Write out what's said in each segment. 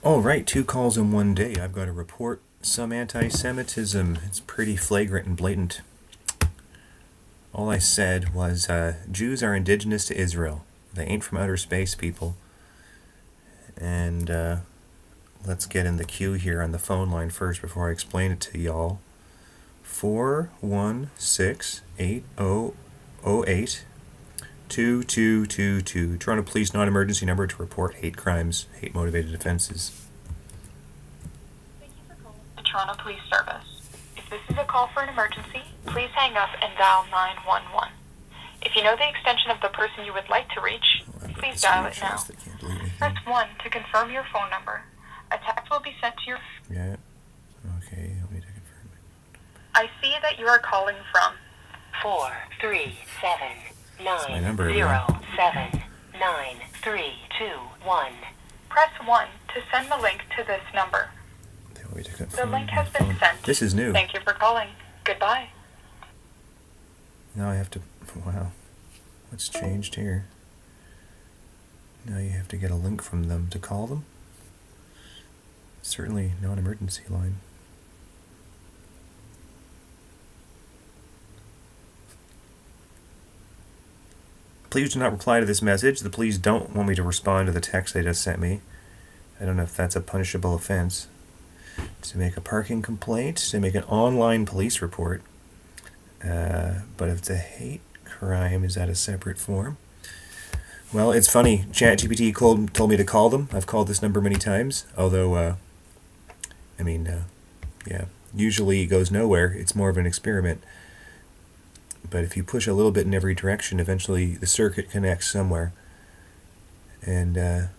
All right, 2 calls in one day. I've got to report some anti-Semitism. It's pretty flagrant and blatant. All I said was Jews are indigenous to Israel. They ain't from outer space, people. And let's get in the queue here on the phone line first before I explain it to y'all. 416-8008. 2222. Toronto Police non-emergency number to report hate crimes, hate-motivated offenses. Thank you for calling the Toronto Police Service. If this is a call for an emergency, please hang up and dial 911. If you know the extension of the person you would like to reach, please dial it now. Press 1 to confirm your phone number. A text will be sent to your... Yeah. Okay, let me confirm it. I see that you are calling from 437-907-9321. Press 1 to send the link to this number. The link has been sent. This is new. Thank you for calling. Goodbye. Now I have to... Wow. What's changed here? Now you have to get a link from them to call them? Certainly not an emergency line. Please do not reply to this message. The police don't want me to respond to the text they just sent me. I don't know if that's a punishable offense. To make a parking complaint, to make an online police report. But if it's a hate crime, is that a separate form? Well, it's funny. ChatGPT told me to call them. I've called this number many times. Although, yeah, usually it goes nowhere. It's more of an experiment. But if you push a little bit in every direction, eventually the circuit connects somewhere. And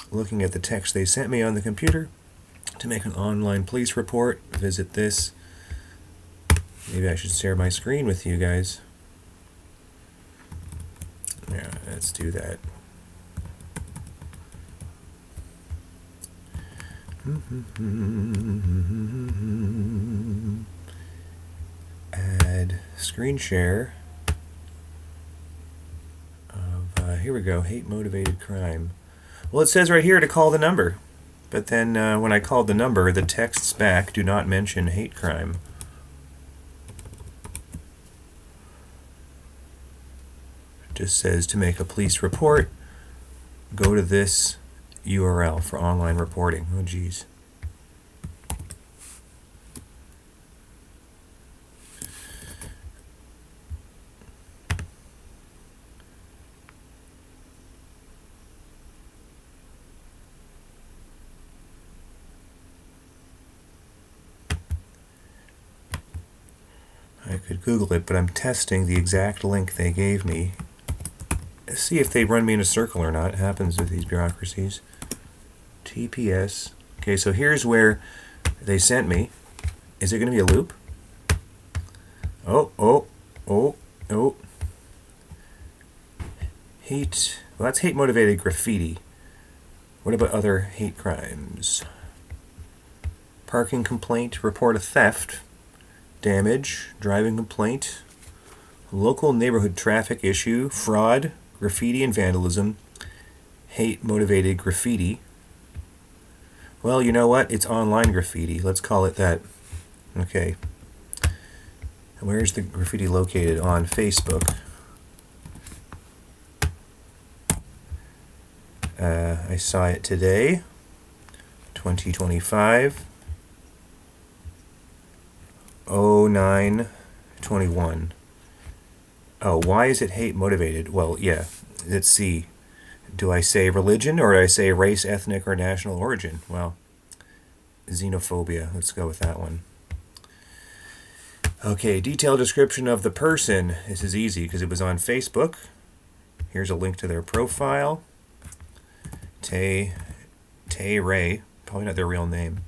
looking at the text they sent me on the computer, to make an online police report, visit this. Maybe I should share my screen with you guys. Yeah, let's do that. Add screen share of, here we go, hate-motivated crime. Well, it says right here to call the number. But then when I called the number, the texts back do not mention hate crime. It just says to make a police report, go to this URL for online reporting. Oh, geez. I could Google it, but I'm testing the exact link they gave me. See if they run me in a circle or not. It happens with these bureaucracies. TPS. Okay, so here's where they sent me. Is it going to be a loop? Oh. Hate. Well, that's hate-motivated graffiti. What about other hate crimes? Parking complaint, report a theft, damage, driving complaint, local neighborhood traffic issue, fraud, graffiti and vandalism, hate-motivated graffiti. Well, you know what? It's online graffiti. Let's call it that. Okay. Where's the graffiti located? On Facebook. I saw it today, 2025, 09/21. Oh, why is it hate motivated? Well, yeah, let's see. Do I say religion or do I say race, ethnic, or national origin? Well, xenophobia. Let's go with that one. Okay, detailed description of the person. This is easy because it was on Facebook. Here's a link to their profile. Tay Ray. Probably not their real name.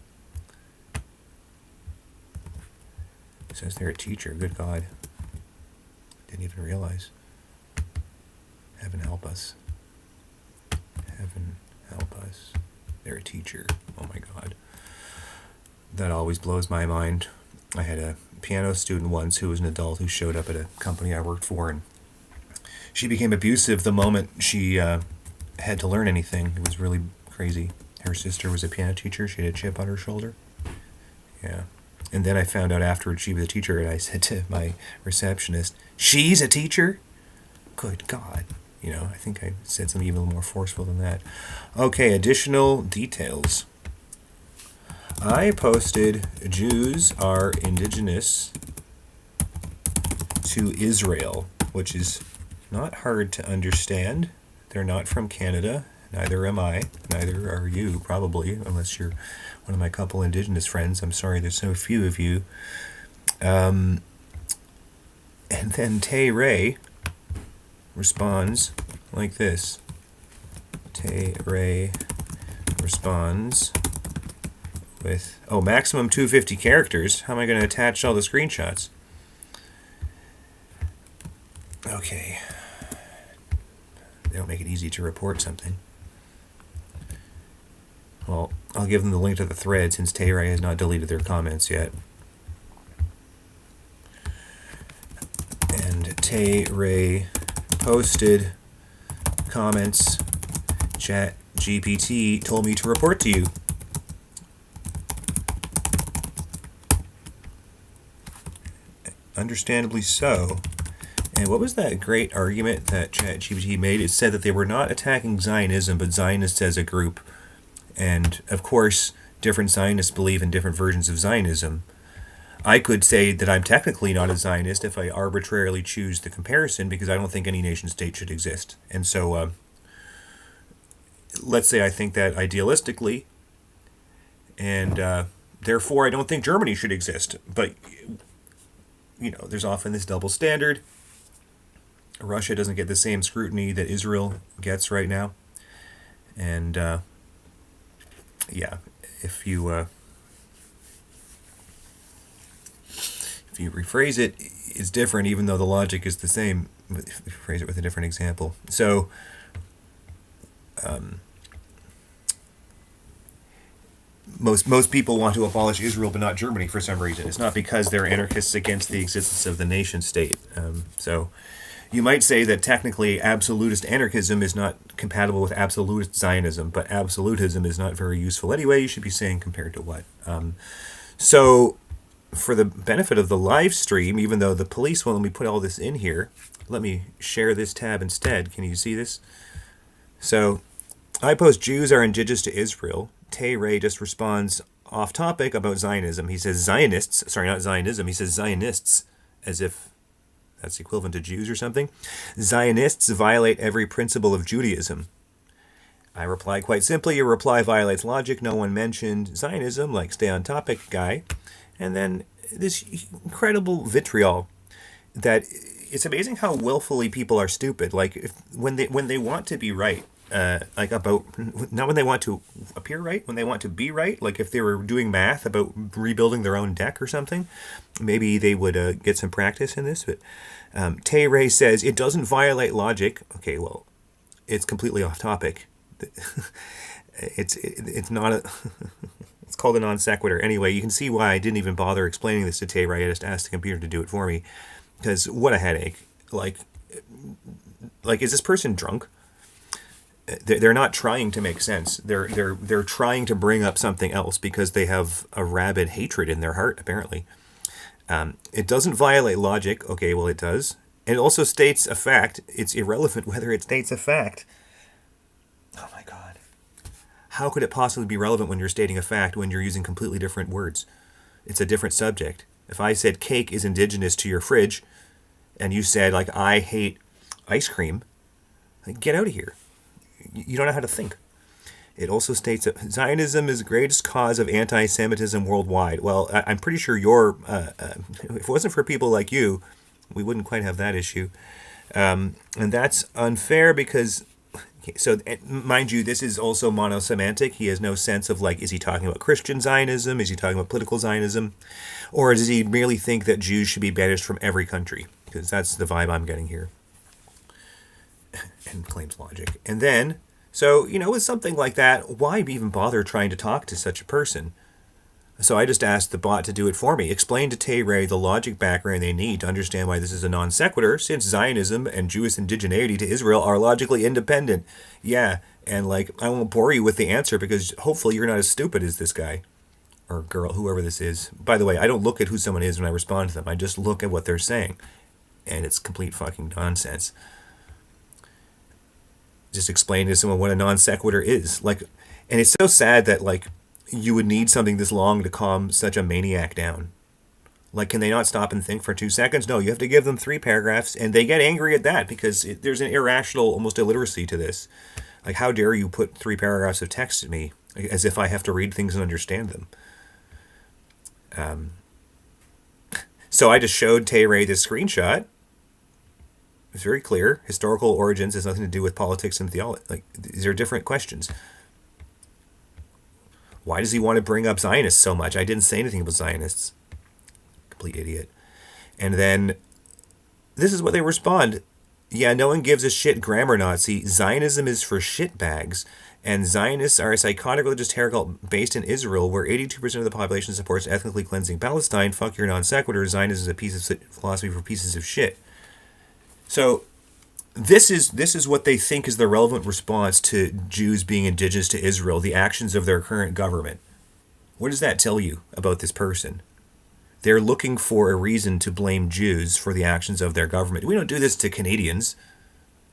It says they're a teacher. Good God. Didn't even realize. Heaven help us. Heaven help us. They're a teacher. Oh my God. That always blows my mind. I had a piano student once who was an adult who showed up at a company I worked for, and she became abusive the moment she had to learn anything. It was really crazy. Her sister was a piano teacher. She had a chip on her shoulder. Yeah. And then I found out afterwards she was a teacher, and I said to my receptionist, "She's a teacher?" Good God. I think I said something even more forceful than that. Okay, additional details. I posted Jews are indigenous to Israel, which is not hard to understand. They're not from Canada. Neither am I. Neither are you, probably, unless you're one of my couple indigenous friends. I'm sorry there's so few of you. And then Tay Ray responds like this. Tay Ray responds with, maximum 250 characters. How am I going to attach all the screenshots? Okay. They don't make it easy to report something. Well, I'll give them the link to the thread since Tay Ray has not deleted their comments yet. And Tay Ray posted comments. Chat GPT told me to report to you. Understandably so. And what was that great argument that ChatGPT made? It said that they were not attacking Zionism, but Zionists as a group. And, of course, different Zionists believe in different versions of Zionism. I could say that I'm technically not a Zionist if I arbitrarily choose the comparison, because I don't think any nation-state should exist. And so, let's say I think that idealistically, and therefore I don't think Germany should exist. But, there's often this double standard. Russia doesn't get the same scrutiny that Israel gets right now. And, if you rephrase it, it's different, even though the logic is the same. If you phrase it with a different example. So, most people want to abolish Israel, but not Germany for some reason. It's not because they're anarchists against the existence of the nation state. So, you might say that technically absolutist anarchism is not compatible with absolutist Zionism, but absolutism is not very useful anyway. You should be saying compared to what. So, for the benefit of the live stream, even though the police won't let me put all this in here, let me share this tab instead. Can you see this? So, I post Jews are indigenous to Israel. Tay Ray just responds off topic about Zionism. He says Zionists, sorry, not Zionism, he says Zionists, as if that's equivalent to Jews or something. Zionists violate every principle of Judaism. I reply quite simply, your reply violates logic. No one mentioned Zionism, like stay on topic guy. And then this incredible vitriol that it's amazing how willfully people are stupid. Like when they want to be right, not when they want to appear right, when they want to be right. Like if they were doing math about rebuilding their own deck or something, maybe they would get some practice in this. But Tay Ray says it doesn't violate logic. Okay, well, it's completely off topic. It's not a. It's called a non sequitur. Anyway, you can see why I didn't even bother explaining this to Tay Ray. I just asked the computer to do it for me, because what a headache. Like, is this person drunk? They're not trying to make sense. They're trying to bring up something else because they have a rabid hatred in their heart, apparently. It doesn't violate logic. Okay, well, it does. It also states a fact. It's irrelevant whether it states a fact. Oh, my God. How could it possibly be relevant when you're stating a fact when you're using completely different words? It's a different subject. If I said cake is indigenous to your fridge, and you said, like, I hate ice cream, like, get out of here. You don't know how to think. It also states that Zionism is the greatest cause of anti-Semitism worldwide. Well, I'm pretty sure if it wasn't for people like you, we wouldn't quite have that issue. And that's unfair because, so mind you, this is also monosemantic. He has no sense of, like, is he talking about Christian Zionism? Is he talking about political Zionism? Or does he merely think that Jews should be banished from every country? Because that's the vibe I'm getting here. And claims logic. And then, so, with something like that, why even bother trying to talk to such a person? So I just asked the bot to do it for me. Explain to Tay Ray the logic background they need to understand why this is a non sequitur, since Zionism and Jewish indigeneity to Israel are logically independent. Yeah, And, like, I won't bore you with the answer because hopefully you're not as stupid as this guy or girl, whoever this is. By the way, I don't look at who someone is when I respond to them. I just look at what they're saying. And it's complete fucking nonsense. Just explain to someone what a non sequitur is. Like, and it's so sad that, like, you would need something this long to calm such a maniac down. Like, can they not stop and think for 2 seconds? No, you have to give them 3 paragraphs, and they get angry at that because there's an irrational, almost illiteracy to this. Like, how dare you put 3 paragraphs of text at me as if I have to read things and understand them? So I just showed Tay Ray this screenshot. It's very clear. Historical origins has nothing to do with politics and theology. Like, these are different questions. Why does he want to bring up Zionists so much? I didn't say anything about Zionists. Complete idiot. And then this is what they respond. Yeah, no one gives a shit, grammar Nazi. Zionism is for shitbags. And Zionists are a psychotic religious terror cult based in Israel, where 82% of the population supports ethnically cleansing Palestine. Fuck your non sequitur. Zionism is a piece of philosophy for pieces of shit. So this is what they think is the relevant response to Jews being indigenous to Israel, the actions of their current government. What does that tell you about this person? They're looking for a reason to blame Jews for the actions of their government. We don't do this to Canadians,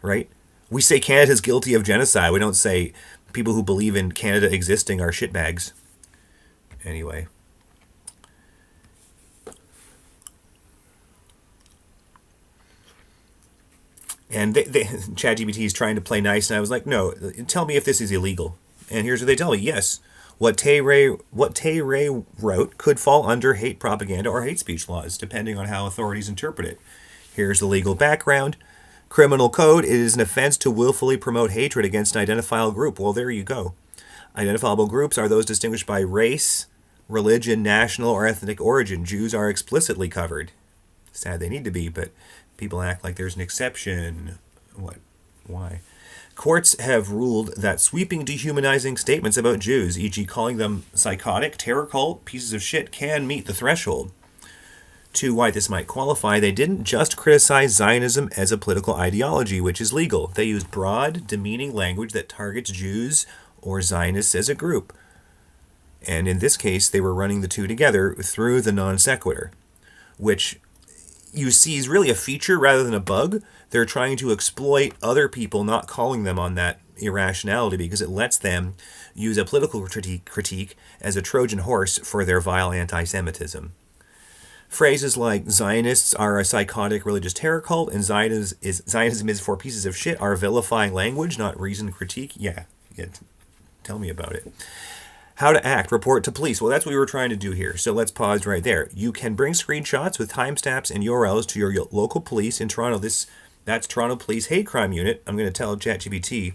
right? We say Canada's guilty of genocide. We don't say people who believe in Canada existing are shitbags. Anyway. And ChatGPT is trying to play nice, and I was like, no, tell me if this is illegal. And here's what they tell me. Yes, what Tay Ray wrote could fall under hate propaganda or hate speech laws, depending on how authorities interpret it. Here's the legal background. Criminal code, it is an offense to willfully promote hatred against an identifiable group. Well, there you go. Identifiable groups are those distinguished by race, religion, national, or ethnic origin. Jews are explicitly covered. Sad they need to be, but people act like there's an exception. What? Why? Courts have ruled that sweeping dehumanizing statements about Jews, e.g. calling them psychotic, terror cult, pieces of shit, can meet the threshold. To why this might qualify, they didn't just criticize Zionism as a political ideology, which is legal. They used broad, demeaning language that targets Jews or Zionists as a group. And in this case, they were running the two together through the non sequitur, which you see is really a feature rather than a bug. They're trying to exploit other people not calling them on that irrationality because it lets them use a political critique as a Trojan horse for their vile anti-Semitism. Phrases like Zionists are a psychotic religious terror cult and Zionism is for pieces of shit are vilifying language, not reasoned critique. Yeah, tell me about it. How to act, report to police. Well, that's what we were trying to do here. So let's pause right there. You can bring screenshots with timestamps and URLs to your local police in Toronto. That's Toronto Police Hate Crime Unit. I'm going to tell ChatGPT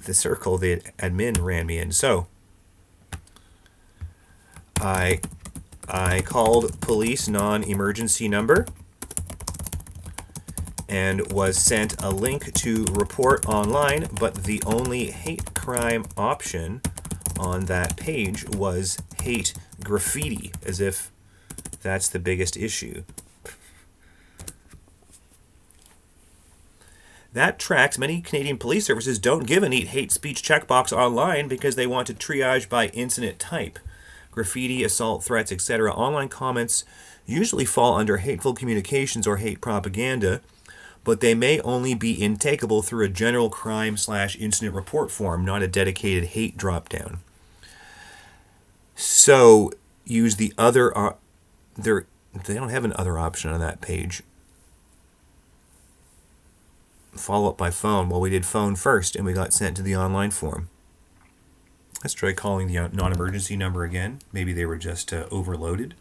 the circle the admin ran me in. So I called police non-emergency number and was sent a link to report online, but the only hate crime option on that page was hate graffiti, as if that's the biggest issue. That tracks. Many Canadian police services don't give a neat hate speech checkbox online because they want to triage by incident type. Graffiti, assault, threats, etc. Online comments usually fall under hateful communications or hate propaganda, but they may only be intakeable through a general crime/incident report form, not a dedicated hate dropdown. So use the other. They don't have an other option on that page. Follow up by phone. Well, we did phone first, and we got sent to the online form. Let's try calling the non-emergency number again. Maybe they were just overloaded.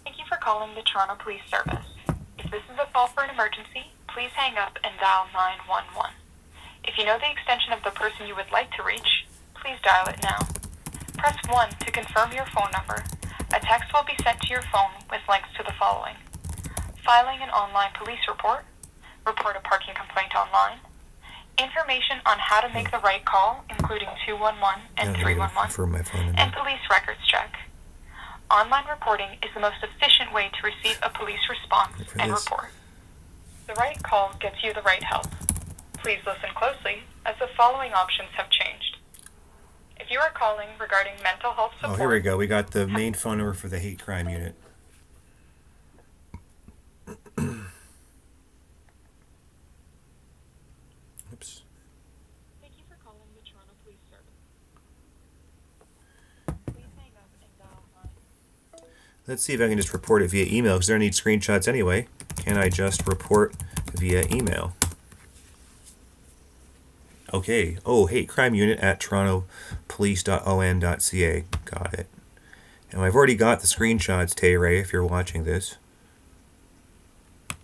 Thank you for calling the Toronto Police Service. If this is a call for an emergency, please hang up and dial 911. If you know the extension of the person you would like to reach, please dial it now. Press 1 to confirm your phone number. A text will be sent to your phone with links to the following: filing an online police report, report a parking complaint online, information on how to make the right call, including 211 and 311, and police records check. Online reporting is the most efficient way to receive a police response and report. The right call gets you the right help. Please listen closely, as the following options have changed. If you are calling regarding mental health support... Oh, here we go. We got the main phone number for the hate crime unit. Oops. Thank you for calling the Toronto Police Service. Please hang up and dial 9. Let's see if I can just report it via email, because I need screenshots anyway. Can I just report via email? Okay. Oh, hate crime unit at torontopolice.on.ca. Got it. And I've already got the screenshots, Tay-Ray, if you're watching this. I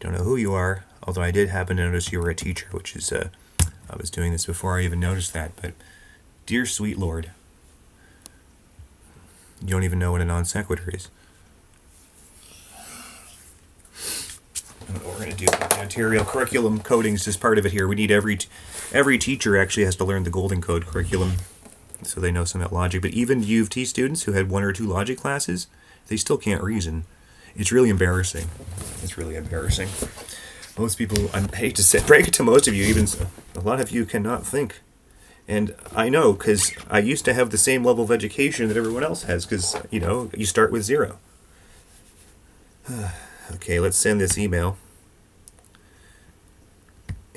don't know who you are, although I did happen to notice you were a teacher, which is, I was doing this before I even noticed that, but dear sweet Lord, you don't even know what a non sequitur is. What we're going to do, the Ontario curriculum coding is just part of it here. We need every teacher actually has to learn the Golden Code curriculum, so they know some of that logic. But even U of T students who had 1 or 2 logic classes, they still can't reason. It's really embarrassing. It's really embarrassing. Most people, I hate to say, break it to most of you, even a lot of you cannot think. And I know, because I used to have the same level of education that everyone else has, because, you start with 0. Okay, let's send this email.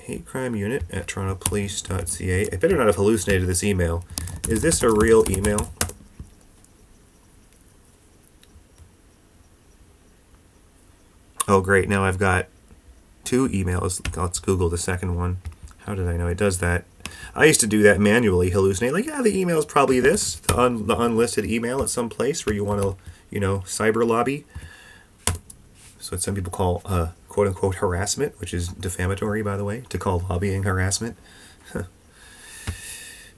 Hate crime unit at torontopolice.ca. I better not have hallucinated this email. Is this a real email? Oh, great. Now I've got 2 emails. Let's Google the second one. How did I know it does that? I used to do that manually, hallucinate. Like, yeah, the email is probably this. The unlisted email at some place where you want to, cyber lobby. So what some people call quote-unquote harassment, which is defamatory, by the way, to call lobbying harassment.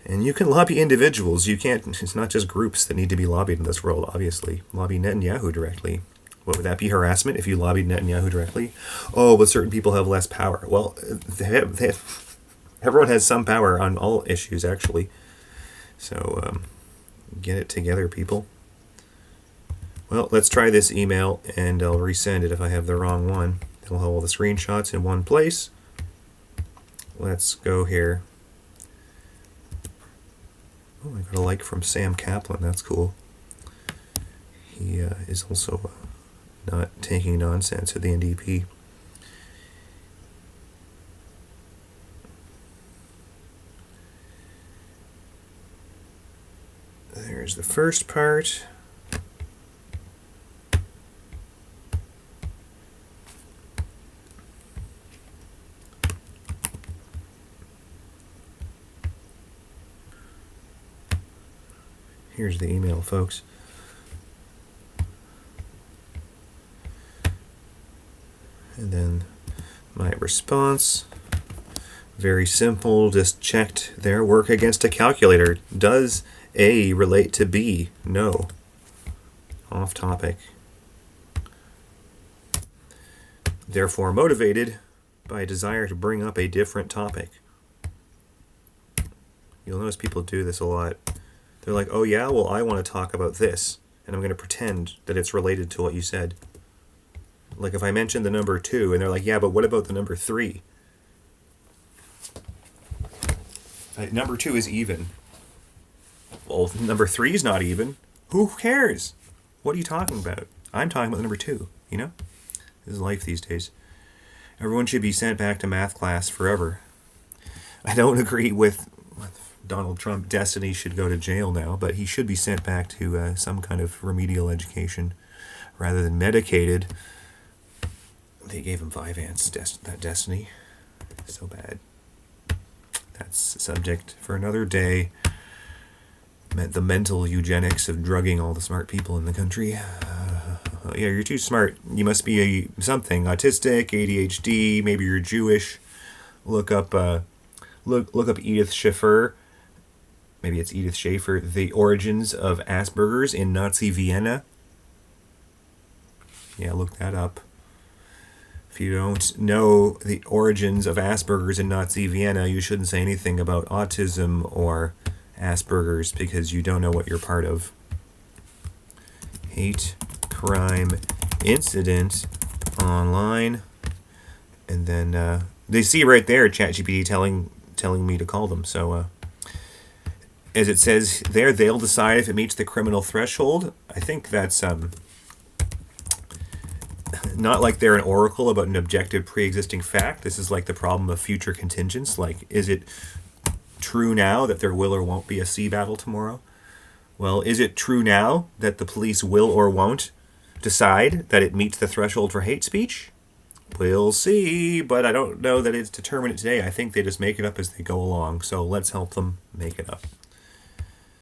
And you can lobby individuals. You can't. It's not just groups that need to be lobbied in this world, obviously. Lobby Netanyahu directly. What would that be, harassment, if you lobbied Netanyahu directly? Oh, but certain people have less power. Well, everyone has some power on all issues, actually. So get it together, people. Well, let's try this email, and I'll resend it if I have the wrong one. It'll have all the screenshots in one place. Let's go here. Oh, I got a like from Sam Kaplan. That's cool. He is also not taking nonsense at the NDP. There's the first part. Here's the email, folks. And then my response. Very simple, just checked their work against a calculator. Does A relate to B? No. Off topic. Therefore motivated by a desire to bring up a different topic. You'll notice people do this a lot. They're like, oh yeah, well I want to talk about this, and I'm going to pretend that it's related to what you said. Like if I mention the number 2, and they're like, yeah, but what about the number 3? Number 2 is even. Well, number 3 is not even. Who cares? What are you talking about? I'm talking about the number 2, This is life these days. Everyone should be sent back to math class forever. I don't agree with Donald Trump. Destiny should go to jail now, but he should be sent back to some kind of remedial education rather than medicated. They gave him 5 ants, that Destiny. So bad. That's a subject for another day. The mental eugenics of drugging all the smart people in the country. Yeah, you're too smart. You must be something. Autistic, ADHD, maybe you're Jewish. Look up Edith Schaeffer. Maybe it's Edith Schaeffer. The Origins of Asperger's in Nazi Vienna. Yeah, look that up. If you don't know the origins of Asperger's in Nazi Vienna, you shouldn't say anything about autism or Asperger's because you don't know what you're part of. hate crime incident online. And then they see right there ChatGPT telling me to call them. So as it says there, they'll decide if it meets the criminal threshold. I think that's not like they're an oracle about an objective pre-existing fact. This is like the problem of future contingents. Like, is it true now that there will or won't be a sea battle tomorrow? Well, is it true now that the police will or won't decide that it meets the threshold for hate speech? We'll see, but I don't know that it's determined today. I think they just make it up as they go along. So let's help them make it up.